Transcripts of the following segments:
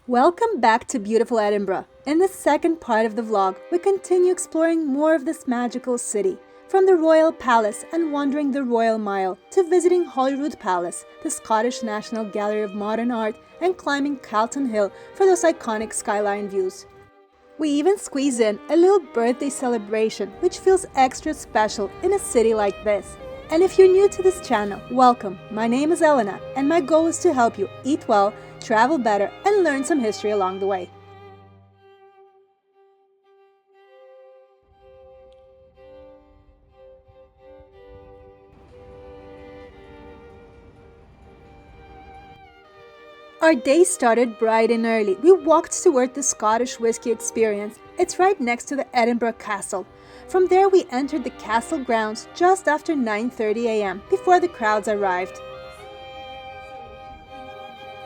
Welcome back to beautiful Edinburgh. In the second part of the vlog, we continue exploring more of this magical city, from the Royal Palace and wandering the Royal Mile to visiting Holyrood Palace, the Scottish National Gallery of Modern Art, and climbing Calton Hill for those iconic skyline views. We even squeeze in a little birthday celebration, which feels extra special in a city like this. And if you're new to this channel, welcome. My name is Elena, and my goal is to help you eat well, travel better, and learn some history along the way. Our day started bright and early. We walked toward the Scottish Whisky Experience. It's right next to the Edinburgh Castle. From there we entered the castle grounds just after 9:30 a.m. before the crowds arrived.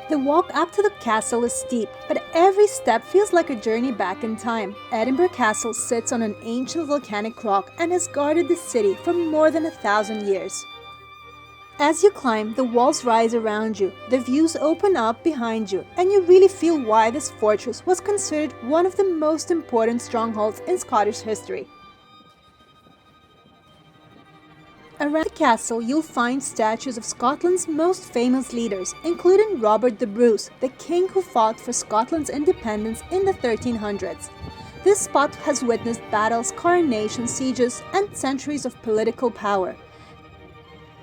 The walk up to the castle is steep, but every step feels like a journey back in time. Edinburgh Castle sits on an ancient volcanic rock and has guarded the city for more than 1,000 years. As you climb, the walls rise around you, the views open up behind you, and you really feel why this fortress was considered one of the most important strongholds in Scottish history. Around the castle, you'll find statues of Scotland's most famous leaders, including Robert the Bruce, the king who fought for Scotland's independence in the 1300s. This spot has witnessed battles, coronations, sieges, and centuries of political power.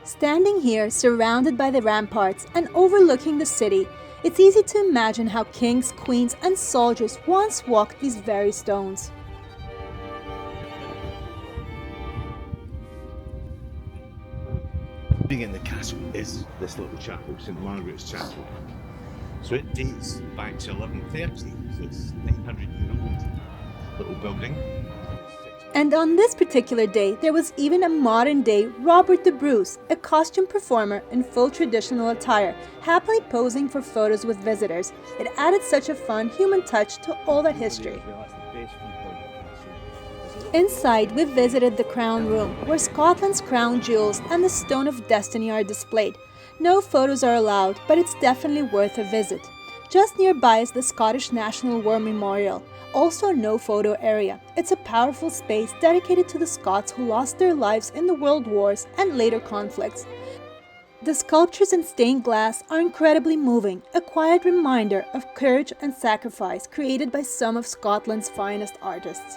Standing here, surrounded by the ramparts and overlooking the city, it's easy to imagine how kings, queens, and soldiers once walked these very stones. In the castle is this little chapel, St Margaret's Chapel. So it dates back to 1130, so it's 900-year-old little building. And on this particular day, there was even a modern-day Robert the Bruce, a costume performer in full traditional attire, happily posing for photos with visitors. It added such a fun, human touch to all that history. Inside, we visited the Crown Room, where Scotland's crown jewels and the Stone of Destiny are displayed. No photos are allowed, but it's definitely worth a visit. Just nearby is the Scottish National War Memorial, also a no-photo area. It's a powerful space dedicated to the Scots who lost their lives in the World Wars and later conflicts. The sculptures in stained glass are incredibly moving, a quiet reminder of courage and sacrifice created by some of Scotland's finest artists.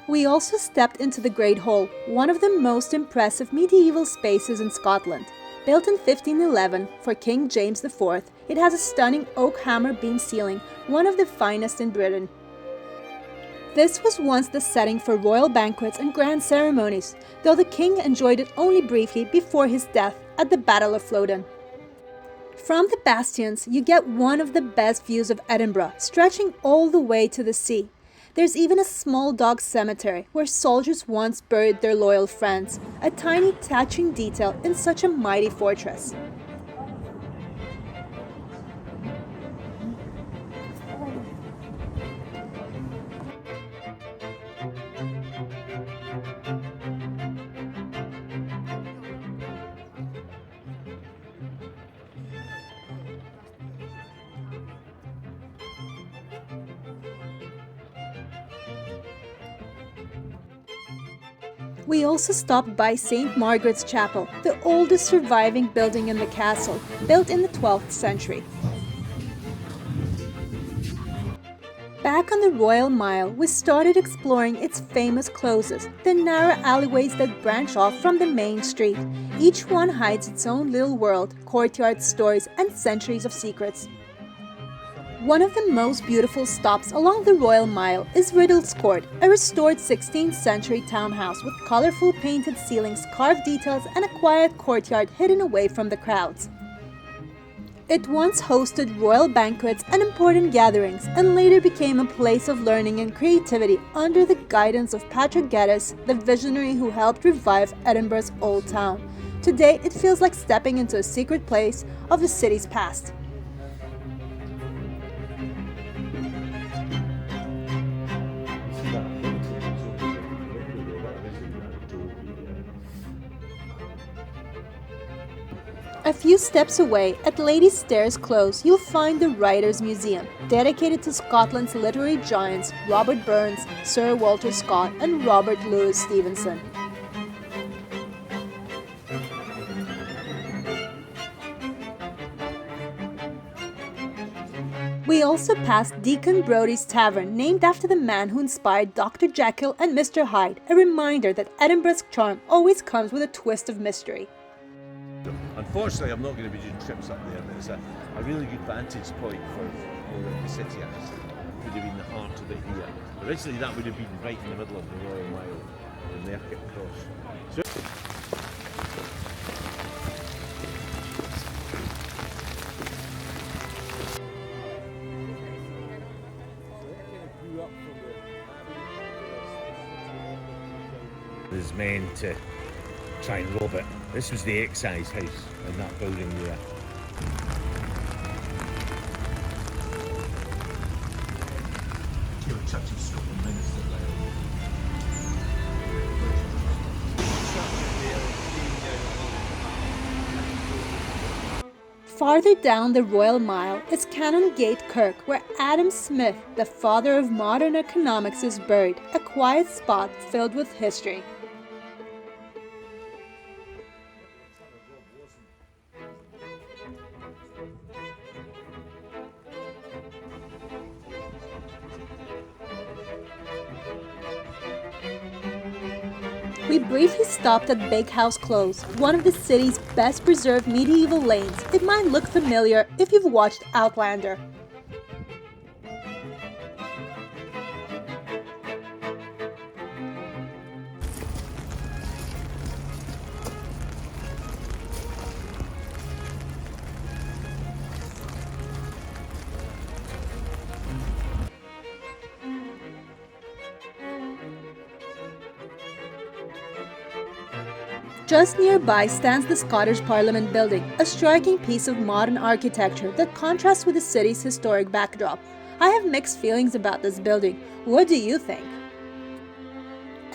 We also stepped into the Great Hall, one of the most impressive medieval spaces in Scotland. Built in 1511 for King James IV, it has a stunning oak hammer beam ceiling, one of the finest in Britain. This was once the setting for royal banquets and grand ceremonies, though the king enjoyed it only briefly before his death at the Battle of Flodden. From the bastions, you get one of the best views of Edinburgh, stretching all the way to the sea. There's even a small dog cemetery where soldiers once buried their loyal friends, a tiny touching detail in such a mighty fortress. We also stopped by St Margaret's Chapel, the oldest surviving building in the castle, built in the 12th century. Back on the Royal Mile, we started exploring its famous closes, the narrow alleyways that branch off from the main street. Each one hides its own little world, courtyards, stories, and centuries of secrets. One of the most beautiful stops along the Royal Mile is Riddle's Court, a restored 16th century townhouse with colorful painted ceilings, carved details, and a quiet courtyard hidden away from the crowds. It once hosted royal banquets and important gatherings, and later became a place of learning and creativity under the guidance of Patrick Geddes, the visionary who helped revive Edinburgh's old town. Today, it feels like stepping into a secret place of the city's past. A few steps away, at Ladies' Stairs Close, you'll find the Writers' Museum, dedicated to Scotland's literary giants Robert Burns, Sir Walter Scott, and Robert Louis Stevenson. We also passed Deacon Brodie's Tavern, named after the man who inspired Dr. Jekyll and Mr. Hyde, a reminder that Edinburgh's charm always comes with a twist of mystery. Unfortunately, I'm not going to be doing trips up there, but it's a really good vantage point for the city. It would have been the heart of it here. Originally, that would have been right in the middle of the Royal Mile, the Market Cross. So is meant to try and rob it. This was the excise house in that building there. Farther down the Royal Mile is Canongate Kirk, where Adam Smith, the father of modern economics, is buried, a quiet spot filled with history. We briefly stopped at Big House Close, one of the city's best preserved medieval lanes. It might look familiar if you've watched Outlander. Just nearby stands the Scottish Parliament building, a striking piece of modern architecture that contrasts with the city's historic backdrop. I have mixed feelings about this building. What do you think?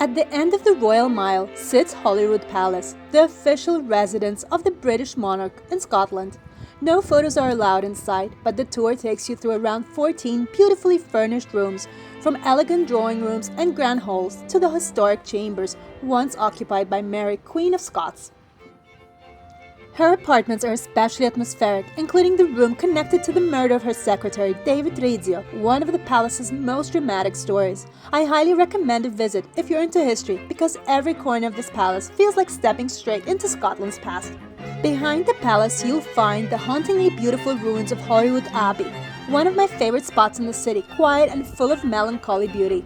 At the end of the Royal Mile sits Holyrood Palace, the official residence of the British monarch in Scotland. No photos are allowed inside, but the tour takes you through around 14 beautifully furnished rooms, from elegant drawing rooms and grand halls to the historic chambers once occupied by Mary, Queen of Scots. Her apartments are especially atmospheric, including the room connected to the murder of her secretary, David Rizzio, one of the palace's most dramatic stories. I highly recommend a visit if you're into history, because every corner of this palace feels like stepping straight into Scotland's past. Behind the palace, you'll find the hauntingly beautiful ruins of Holyrood Abbey, one of my favorite spots in the city, quiet and full of melancholy beauty.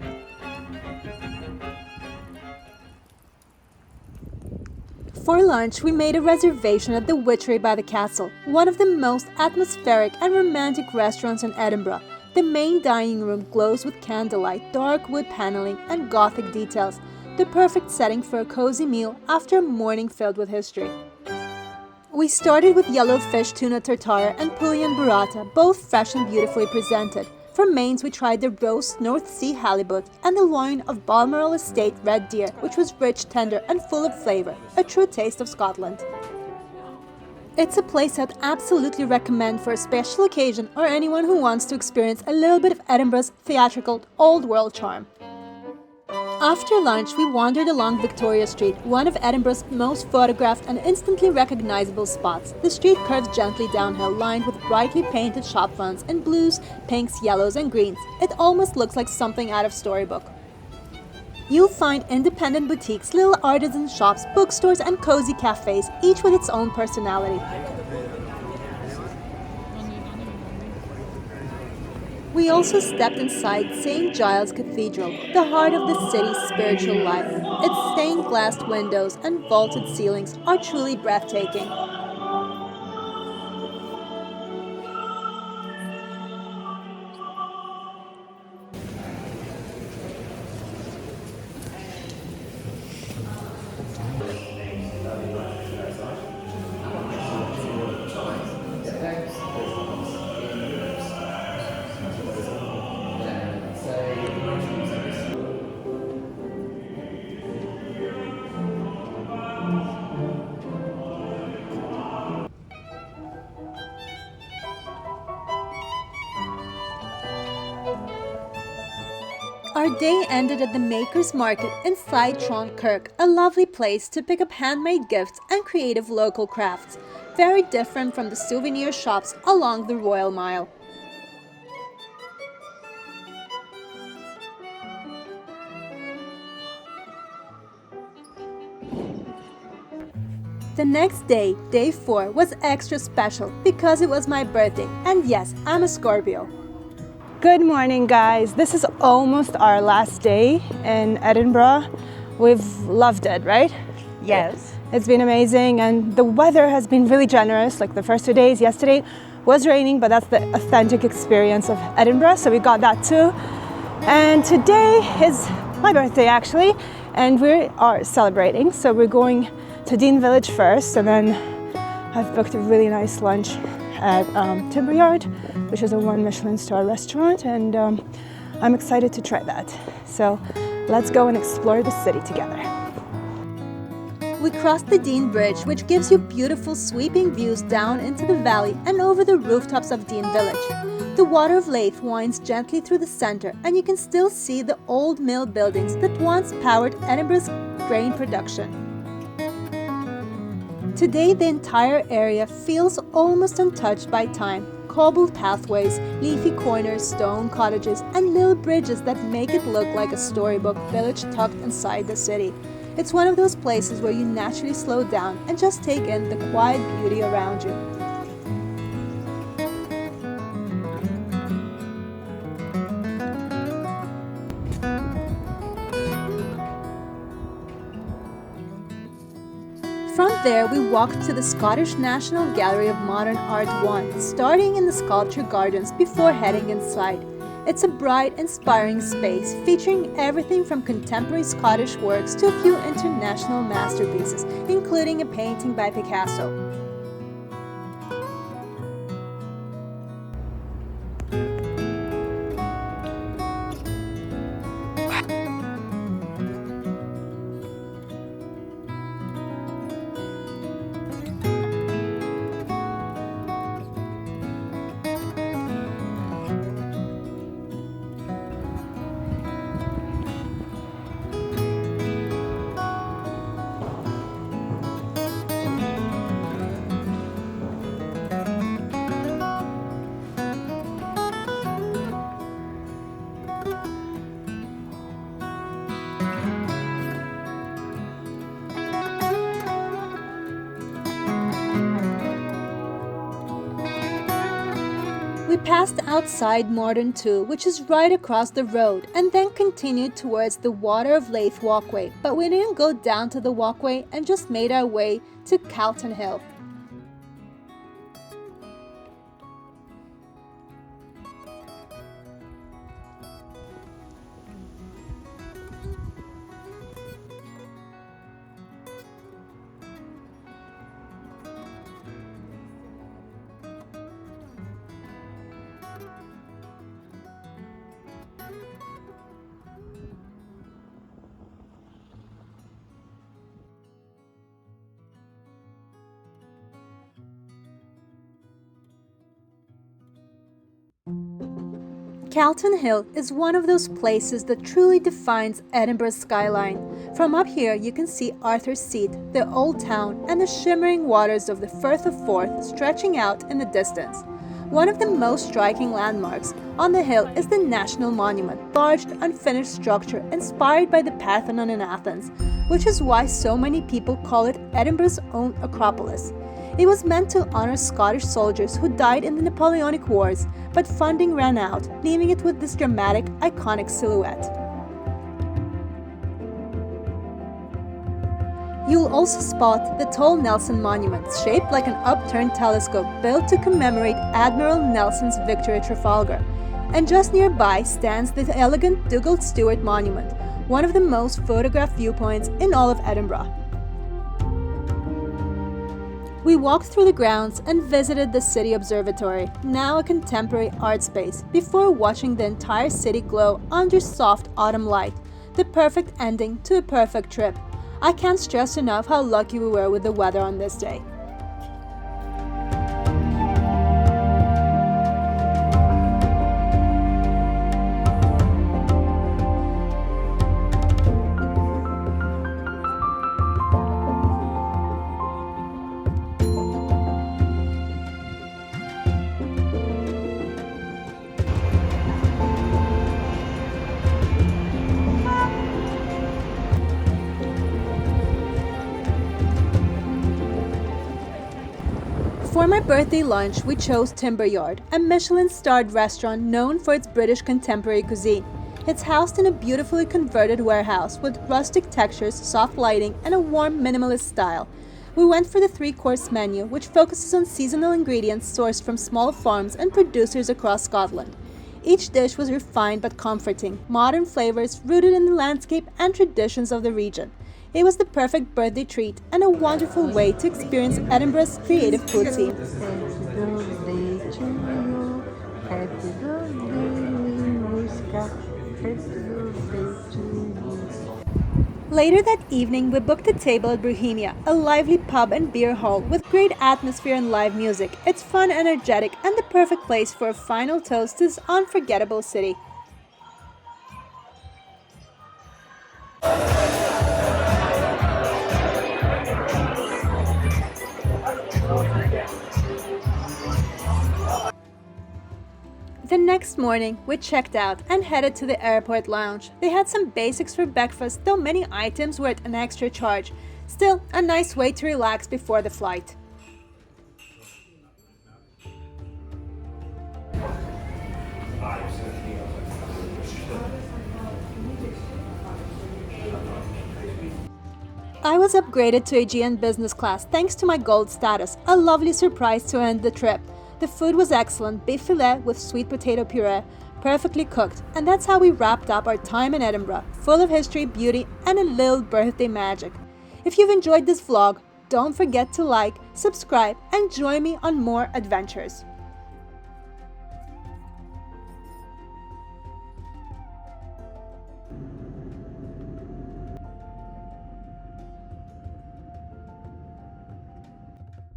For lunch, we made a reservation at the Witchery by the Castle, one of the most atmospheric and romantic restaurants in Edinburgh. The main dining room glows with candlelight, dark wood paneling, and Gothic details, the perfect setting for a cozy meal after a morning filled with history. We started with yellowfish tuna tartare and Pulian burrata, both fresh and beautifully presented. For mains, we tried the roast North Sea halibut and the loin of Balmoral Estate red deer, which was rich, tender, and full of flavour, a true taste of Scotland. It's a place I'd absolutely recommend for a special occasion or anyone who wants to experience a little bit of Edinburgh's theatrical, old-world charm. After lunch, we wandered along Victoria Street, one of Edinburgh's most photographed and instantly recognizable spots. The street curves gently downhill, lined with brightly painted shop fronts in blues, pinks, yellows, and greens. It almost looks like something out of storybook. You'll find independent boutiques, little artisan shops, bookstores, and cozy cafes, each with its own personality. We also stepped inside St. Giles Cathedral, the heart of the city's spiritual life. Its stained glass windows and vaulted ceilings are truly breathtaking. Our day ended at the Maker's Market inside Tron, Kirk, a lovely place to pick up handmade gifts and creative local crafts, very different from the souvenir shops along the Royal Mile. The next day, day 4, was extra special because it was my birthday, and yes, I'm a Scorpio. Good morning, guys. This is almost our last day in Edinburgh. We've loved it, right? Yes. It's been amazing, and the weather has been really generous. Like the first 2 days, yesterday was raining, but that's the authentic experience of Edinburgh, so we got that too. And today is my birthday, actually, and we are celebrating. So we're going to Dean Village first, and then I've booked a really nice lunch at Timberyard, which is a 1 Michelin-star restaurant, and I'm excited to try that. So let's go and explore the city together. We crossed the Dean Bridge, which gives you beautiful sweeping views down into the valley and over the rooftops of Dean Village. The Water of Leith winds gently through the centre, and you can still see the old mill buildings that once powered Edinburgh's grain production. Today, the entire area feels almost untouched by time. Cobbled pathways, leafy corners, stone cottages, and little bridges that make it look like a storybook village tucked inside the city. It's one of those places where you naturally slow down and just take in the quiet beauty around you. From there, we walked to the Scottish National Gallery of Modern Art 1, starting in the sculpture gardens before heading inside. It's a bright, inspiring space featuring everything from contemporary Scottish works to a few international masterpieces, including a painting by Picasso. We passed outside Modern 2, which is right across the road, and then continued towards the Water of Leith walkway, but we didn't go down to the walkway and just made our way to Calton Hill. Calton Hill is one of those places that truly defines Edinburgh's skyline. From up here you can see Arthur's Seat, the old town, and the shimmering waters of the Firth of Forth stretching out in the distance. One of the most striking landmarks on the hill is the National Monument, a large unfinished structure inspired by the Parthenon in Athens, which is why so many people call it Edinburgh's own Acropolis. It was meant to honor Scottish soldiers who died in the Napoleonic Wars, but funding ran out, leaving it with this dramatic, iconic silhouette. You'll also spot the tall Nelson Monument, shaped like an upturned telescope built to commemorate Admiral Nelson's victory at Trafalgar. And just nearby stands the elegant Dugald Stewart Monument, one of the most photographed viewpoints in all of Edinburgh. We walked through the grounds and visited the City Observatory, now a contemporary art space, before watching the entire city glow under soft autumn light, the perfect ending to a perfect trip. I can't stress enough how lucky we were with the weather on this day. For my birthday lunch, we chose Timberyard, a Michelin-starred restaurant known for its British contemporary cuisine. It's housed in a beautifully converted warehouse with rustic textures, soft lighting, and a warm minimalist style. We went for the 3-course menu, which focuses on seasonal ingredients sourced from small farms and producers across Scotland. Each dish was refined but comforting, modern flavors rooted in the landscape and traditions of the region. It was the perfect birthday treat and a wonderful way to experience Edinburgh's creative food scene. Later that evening, we booked a table at Brewhemia, a lively pub and beer hall with great atmosphere and live music. It's fun, energetic, and the perfect place for a final toast to this unforgettable city. The next morning, we checked out and headed to the airport lounge. They had some basics for breakfast, though many items were at an extra charge. Still, a nice way to relax before the flight. I was upgraded to Aegean business class thanks to my gold status, a lovely surprise to end the trip. The food was excellent, beef fillet with sweet potato puree, perfectly cooked, and that's how we wrapped up our time in Edinburgh, full of history, beauty, and a little birthday magic. If you've enjoyed this vlog, don't forget to like, subscribe, and join me on more adventures.